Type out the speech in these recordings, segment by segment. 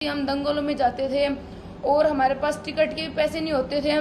हम दंगलों में जाते थे और हमारे पास टिकट के भी पैसे नहीं होते थे।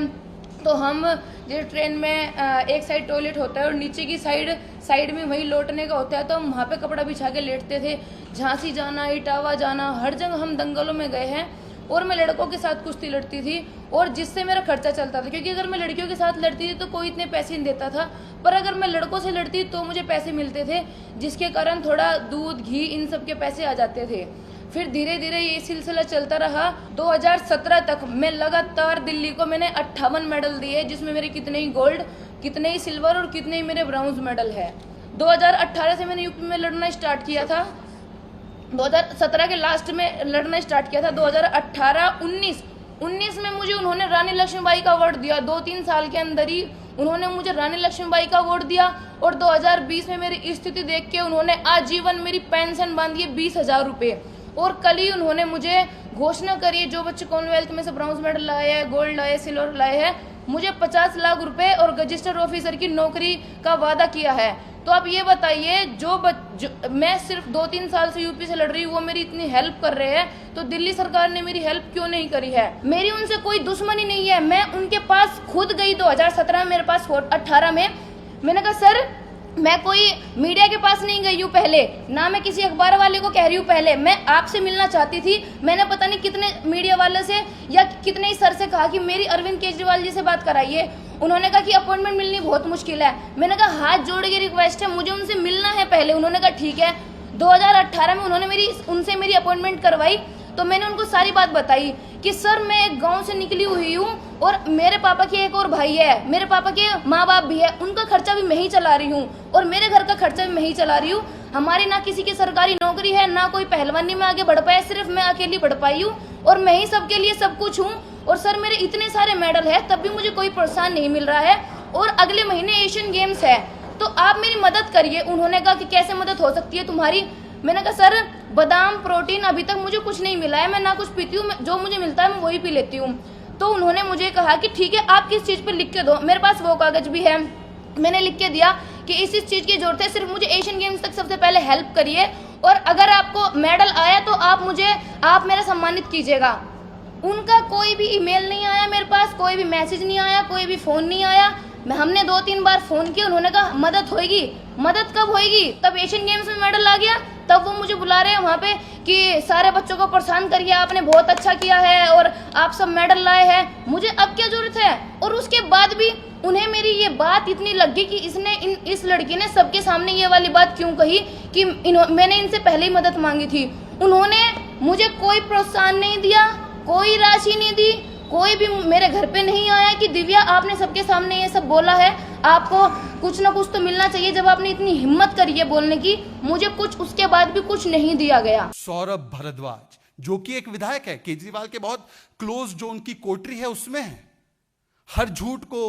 तो हम जैसे ट्रेन में एक साइड टॉयलेट होता है और नीचे की साइड में वही लौटने का होता है, तो हम वहाँ पे कपड़ा बिछा के लेटते थे। झांसी जाना, इटावा जाना, हर जगह हम दंगलों में गए हैं। और मैं लड़कों के साथ कुश्ती लड़ती थी और जिससे मेरा खर्चा चलता था, क्योंकि अगर मैं लड़कियों के साथ लड़ती थी तो कोई इतने पैसे नहीं देता था, पर अगर मैं लड़कों से लड़ती तो मुझे पैसे मिलते थे, जिसके कारण थोड़ा दूध घी इन सब के पैसे आ जाते थे। फिर धीरे धीरे ये सिलसिला चलता रहा। 2017 तक मैं लगातार दिल्ली को मैंने 58 मेडल दिए, जिसमें मेरे कितने ही गोल्ड, कितने ही सिल्वर और कितने ही मेरे ब्राउन्ज मेडल है। 2018 से मैंने यूपी में लड़ना स्टार्ट किया था, 2017 के लास्ट में लड़ना स्टार्ट किया था। 2018, 19 में मुझे उन्होंने रानी लक्ष्मीबाई का अवार्ड दिया। 2-3 साल के अंदर ही उन्होंने मुझे रानी लक्ष्मीबाई का अवार्ड दिया। और 2020 में मेरी स्थिति देख के उन्होंने आजीवन मेरी पेंशन बांधी है 20,000 रुपये। और कल ही उन्होंने मुझे घोषणा करी है, जो बच्चे कॉमनवेल्थ में से ब्राउन्ज मेडल लाए हैं, गोल्ड लाए, सिल्वर लाए हैं, मुझे 50 लाख रुपए और रजिस्टर्ड ऑफिसर की नौकरी का वादा किया है। तो आप ये बताइए, मैं सिर्फ 2-3 साल से यूपी से लड़ रही हूँ, वो मेरी इतनी हेल्प कर रहे हैं, तो दिल्ली सरकार ने मेरी हेल्प क्यों नहीं करी है? मेरी उनसे कोई दुश्मनी नहीं है। मैं उनके पास खुद गई 2017 में, मेरे पास 18 में। मैंने कहा सर, मैं कोई मीडिया के पास नहीं गई हूँ पहले, ना मैं किसी अखबार वाले को कह रही हूँ पहले, मैं आपसे मिलना चाहती थी। मैंने पता नहीं कितने मीडिया वाले से या कितने ही सर से कहा कि मेरी अरविंद केजरीवाल जी से बात कराइए। उन्होंने कहा कि अपॉइंटमेंट मिलनी बहुत मुश्किल है। मैंने कहा हाथ जोड़ के रिक्वेस्ट है, मुझे उनसे मिलना है पहले। उन्होंने कहा ठीक है। 2018 में उन्होंने उनसे मेरी अपॉइंटमेंट करवाई। तो मैंने उनको सारी बात बताई कि सर, मैं एक गांव से निकली हुई हूँ और मेरे पापा के एक और भाई है, मेरे पापा के माँ बाप भी है, उनका खर्चा भी मैं ही चला रही हूँ और मेरे घर का खर्चा भी मैं ही चला रही हूँ। हमारी ना किसी की सरकारी नौकरी है, ना कोई पहलवानी में आगे बढ़ पाया, सिर्फ मैं अकेली बढ़ पाई हूँ और मैं ही सबके लिए सब कुछ हूँ। और सर, मेरे इतने सारे मेडल है, तब भी मुझे कोई प्रोत्साहन नहीं मिल रहा है और अगले महीने एशियन गेम्स है, तो आप मेरी मदद करिए। उन्होंने कहा कि कैसे मदद हो सकती है तुम्हारी? मैंने कहा सर, बादाम प्रोटीन अभी तक मुझे कुछ नहीं मिला है, मैं ना कुछ पीती हूँ, जो मुझे मिलता है मैं वही पी लेती हूँ। तो उन्होंने मुझे कहा कि ठीक है, आप किस चीज़ पे लिख के दो। मेरे पास वो कागज भी है, मैंने लिख के दिया कि इस चीज़ की जरूरत है, सिर्फ मुझे एशियन गेम्स तक सबसे पहले हेल्प करिए और अगर आपको मेडल आया तो आप मेरा सम्मानित कीजिएगा। उनका कोई भी ईमेल नहीं आया मेरे पास, कोई भी मैसेज नहीं आया, कोई भी फ़ोन नहीं आया। हमने 2-3 बार फ़ोन किया, उन्होंने कहा मदद होएगी। मदद कब होएगी? तब एशियन गेम्स में मेडल आ गया, तब वो मुझे बुला रहे हैं वहाँ पे कि सारे बच्चों को प्रोत्साहन करिए, आपने बहुत अच्छा किया है और आप सब मेडल लाए हैं। मुझे अब क्या जरूरत है? और उसके बाद भी उन्हें मेरी ये बात इतनी लगी कि इस लड़की ने सबके सामने ये वाली बात क्यों कही कि मैंने इनसे पहले ही मदद मांगी थी। उन्होंने मुझे कोई प्रोत्साहन नहीं दिया, कोई राशि नहीं दी, कोई भी मेरे घर पे नहीं आया कि दिव्या आपने सबके सामने ये सब बोला है, आपको कुछ ना कुछ तो मिलना चाहिए जब आपने इतनी हिम्मत करी है बोलने की। मुझे कुछ उसके बाद भी कुछ नहीं दिया गया। सौरभ भारद्वाज, जो कि एक विधायक है, केजरीवाल के बहुत क्लोज, जो उनकी कोटरी है उसमें है, हर झूठ को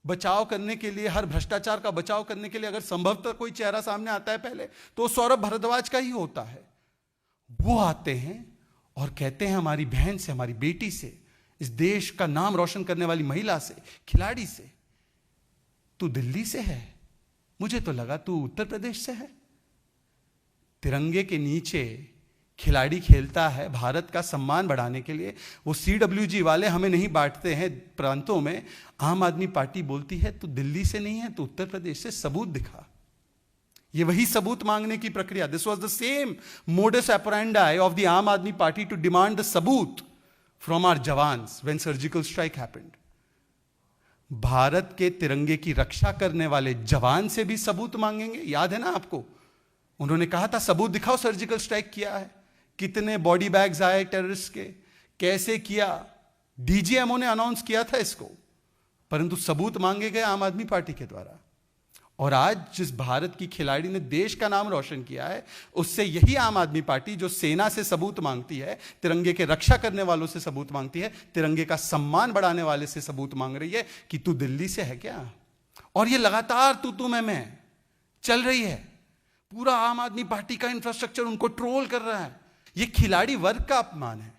बचाव करने के लिए, हर भ्रष्टाचार का बचाव करने के लिए अगर संभवतः कोई चेहरा सामने आता है पहले, तो सौरभ भारद्वाज का ही होता है। वो आते हैं और कहते हैं हमारी बहन से, हमारी बेटी से, इस देश का नाम रोशन करने वाली महिला से, खिलाड़ी से, तू दिल्ली से है, मुझे तो लगा तू उत्तर प्रदेश से है। तिरंगे के नीचे खिलाड़ी खेलता है भारत का सम्मान बढ़ाने के लिए। वो CWG वाले हमें नहीं बांटते हैं प्रांतों में, आम आदमी पार्टी बोलती है तू दिल्ली से नहीं है, तू उत्तर प्रदेश से, सबूत दिखा। ये वही सबूत मांगने की प्रक्रिया, this was the same modus operandi of the आम आदमी पार्टी टू डिमांड द सबूत from our jawans when surgical strike happened. Bharat के तिरंगे की रक्षा करने वाले जवान से भी सबूत मांगेंगे, याद है ना आपको? उन्होंने कहा था सबूत दिखाओ, सर्जिकल स्ट्राइक किया है, कितने बॉडी बैग्स आए टेररिस्ट के, कैसे किया, DGMO ने अनाउंस किया था इसको, परंतु सबूत मांगे गए आम आदमी पार्टी के द्वारा। और आज जिस भारत की खिलाड़ी ने देश का नाम रोशन किया है, उससे यही आम आदमी पार्टी जो सेना से सबूत मांगती है, तिरंगे के रक्षा करने वालों से सबूत मांगती है, तिरंगे का सम्मान बढ़ाने वाले से सबूत मांग रही है कि तू दिल्ली से है क्या। और ये लगातार तू मैं चल रही है। पूरा आम आदमी पार्टी का इंफ्रास्ट्रक्चर उनको ट्रोल कर रहा है। ये खिलाड़ी वर्ग का अपमान है,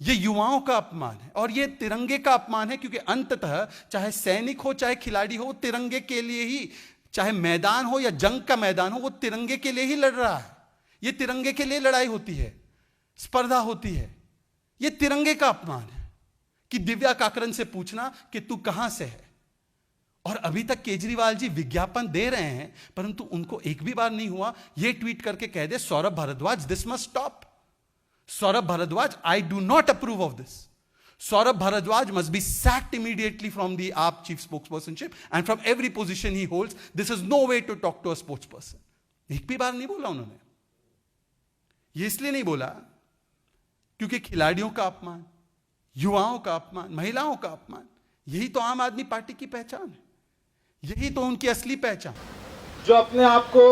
ये युवाओं का अपमान है और ये तिरंगे का अपमान है, क्योंकि अंततः चाहे सैनिक हो चाहे खिलाड़ी हो, तिरंगे के लिए ही, चाहे मैदान हो या जंग का मैदान हो, वो तिरंगे के लिए ही लड़ रहा है। ये तिरंगे के लिए लड़ाई होती है। स्पर्धा होती है। यह तिरंगे का अपमान है कि दिव्या काकरन से पूछना कि तू कहां से है। और अभी तक केजरीवाल जी विज्ञापन दे रहे हैं, परंतु उनको एक भी बार नहीं हुआ यह ट्वीट करके कह दे Saurabh Bharadwaj this must stop, Saurabh Bharadwaj I do not approve of this, Saurabh Bharadwaj must be sacked immediately from the AAP chief spokespersonship and from every position he holds. This is no way to talk to a spokesperson. एक भी बार नहीं बोला उन्होंने। ये इसलिए नहीं बोला क्योंकि खिलाड़ियों का अपमान, युवाओं का अपमान, महिलाओं का अपमान, यही तो आम आदमी पार्टी की पहचान है, यही तो उनकी असली पहचान। जो अपने आप को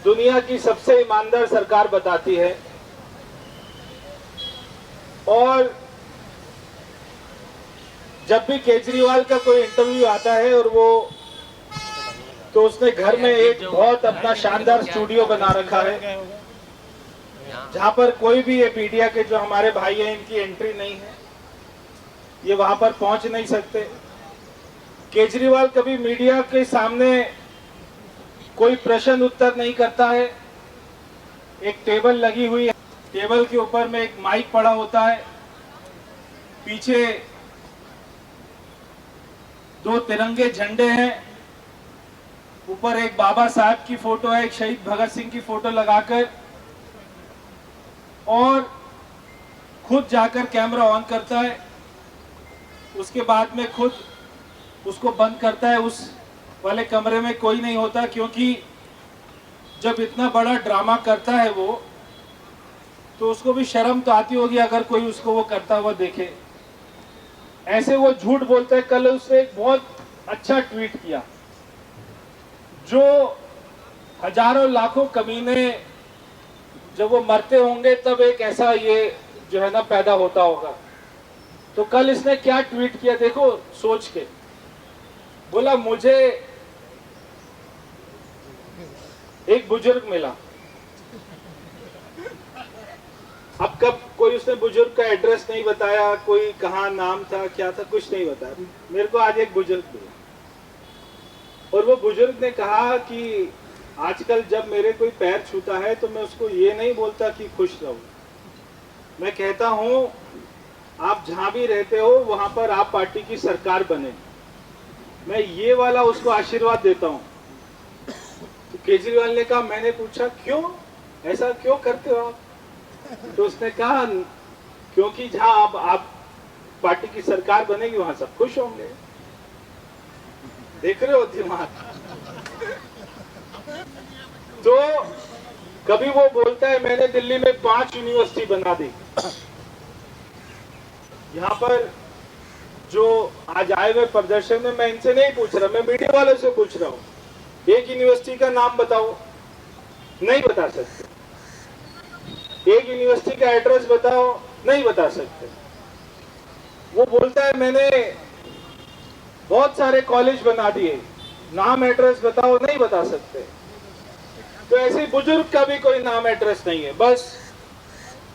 दुनिया की सबसे ईमानदार सरकार बताती है और जब भी केजरीवाल का कोई इंटरव्यू आता है और वो तो उसने घर में एक बहुत अपना शानदार स्टूडियो बना रखा है जहां पर कोई भी ये मीडिया के जो हमारे भाई हैं इनकी एंट्री नहीं है, ये वहां पर पहुंच नहीं सकते। केजरीवाल कभी मीडिया के सामने कोई प्रश्न उत्तर नहीं करता है। एक टेबल लगी हुई है, टेबल के ऊपर में एक माइक पड़ा होता है, पीछे 2 तिरंगे झंडे हैं, ऊपर एक बाबा साहब की फोटो है, एक शहीद भगत सिंह की फोटो लगाकर, और खुद जाकर कैमरा ऑन करता है, उसके बाद में खुद उसको बंद करता है। उस वाले कमरे में कोई नहीं होता क्योंकि जब इतना बड़ा ड्रामा करता है वो, तो उसको भी शर्म तो आती होगी अगर कोई उसको वो करता हुआ देखे। ऐसे वो झूठ बोलता है। कल उसने एक बहुत अच्छा ट्वीट किया, जो हजारों लाखों कमीने जब वो मरते होंगे तब एक ऐसा ये जो है ना पैदा होता होगा। तो कल इसने क्या ट्वीट किया देखो सोच के, बोला मुझे एक बुजुर्ग मिला। अब कब कोई उसने बुजुर्ग का एड्रेस नहीं बताया, कोई कहाँ नाम था क्या था कुछ नहीं बताया। मेरे को आज एक बुजुर्ग मिला और वो बुजुर्ग ने कहा कि आजकल जब मेरे कोई पैर छूता है तो मैं उसको ये नहीं बोलता कि खुश रहो, मैं कहता हूँ आप जहां भी रहते हो वहां पर आप पार्टी की सरकार बने, मैं ये वाला उसको आशीर्वाद देता हूँ। तो केजरीवाल ने कहा, मैंने पूछा क्यों, ऐसा क्यों करते हो आप? तो उसने कहा क्योंकि जहां अब आप पार्टी की सरकार बनेगी वहां सब खुश होंगे। देख रहे हो दिमाग? तो कभी वो बोलता है मैंने दिल्ली में 5 यूनिवर्सिटी बना दी। यहाँ पर जो आज आए हुए प्रदर्शन में मैं इनसे नहीं पूछ रहा, मैं मीडिया वालों से पूछ रहा हूँ। एक यूनिवर्सिटी का नाम बताओ, नहीं बता सकते। एक यूनिवर्सिटी का एड्रेस बताओ, नहीं बता सकते। वो बोलता है मैंने बहुत सारे कॉलेज बना दिए, नाम एड्रेस बताओ, नहीं बता सकते। तो ऐसे बुजुर्ग का भी कोई नाम एड्रेस नहीं है, बस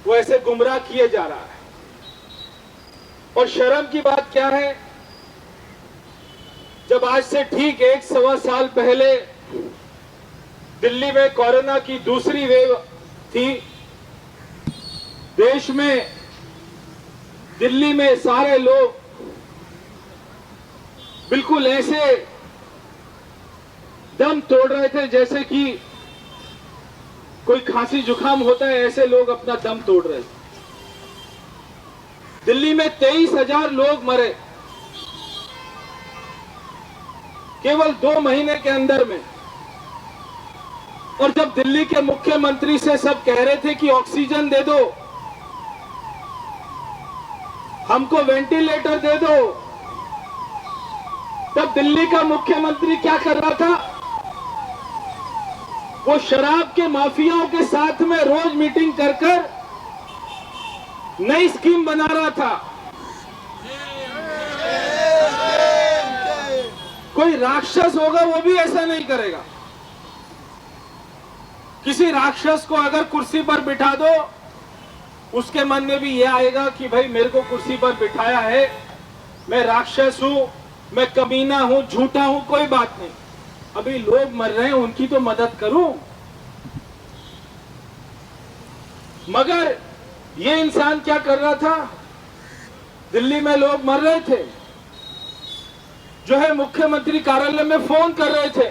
वो ऐसे गुमराह किए जा रहा है। और शर्म की बात क्या है, जब आज से ठीक 1-1.25 साल पहले दिल्ली में कोरोना की दूसरी वेव थी, देश में दिल्ली में सारे लोग बिल्कुल ऐसे दम तोड़ रहे थे जैसे कि कोई खांसी जुकाम होता है, ऐसे लोग अपना दम तोड़ रहे थे। दिल्ली में 23,000 लोग मरे केवल 2 महीने के अंदर में। और जब दिल्ली के मुख्यमंत्री से सब कह रहे थे कि ऑक्सीजन दे दो, हमको वेंटिलेटर दे दो, तब दिल्ली का मुख्यमंत्री क्या कर रहा था? वो शराब के माफियाओं के साथ में रोज मीटिंग कर कर नई स्कीम बना रहा था। कोई राक्षस होगा वो भी ऐसा नहीं करेगा। किसी राक्षस को अगर कुर्सी पर बिठा दो, उसके मन में भी ये आएगा कि भाई मेरे को कुर्सी पर बिठाया है, मैं राक्षस हूं, मैं कमीना हूं, झूठा हूं, कोई बात नहीं, अभी लोग मर रहे हैं उनकी तो मदद करूं। मगर ये इंसान क्या कर रहा था, दिल्ली में लोग मर रहे थे, जो है मुख्यमंत्री कार्यालय में फोन कर रहे थे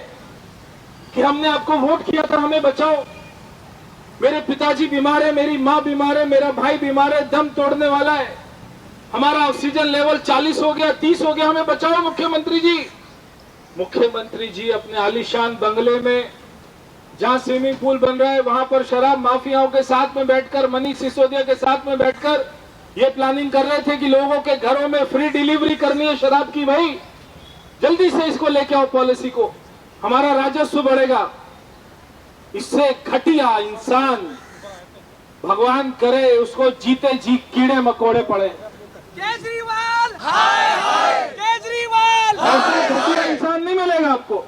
कि हमने आपको वोट किया था, हमें बचाओ, मेरे पिताजी बीमार है, मेरी मां बीमार है, मेरा भाई बीमार है, दम तोड़ने वाला है, हमारा ऑक्सीजन लेवल 40 हो गया, 30 हो गया, हमें बचाओ मुख्यमंत्री जी। मुख्यमंत्री जी अपने आलीशान बंगले में, जहां स्विमिंग पूल बन रहा है, वहां पर शराब माफियाओं के साथ में बैठकर, मनीष सिसोदिया के साथ में बैठकर ये प्लानिंग कर रहे थे कि लोगों के घरों में फ्री डिलीवरी करनी है शराब की। भाई जल्दी से इसको लेके आओ पॉलिसी को, हमारा राजस्व बढ़ेगा। इससे घटिया इंसान भगवान करे उसको जीते जी कीड़े मकोड़े पड़े। केजरीवाल हाय हाय, केजरीवाल ऐसे घटिया इंसान नहीं मिलेगा आपको।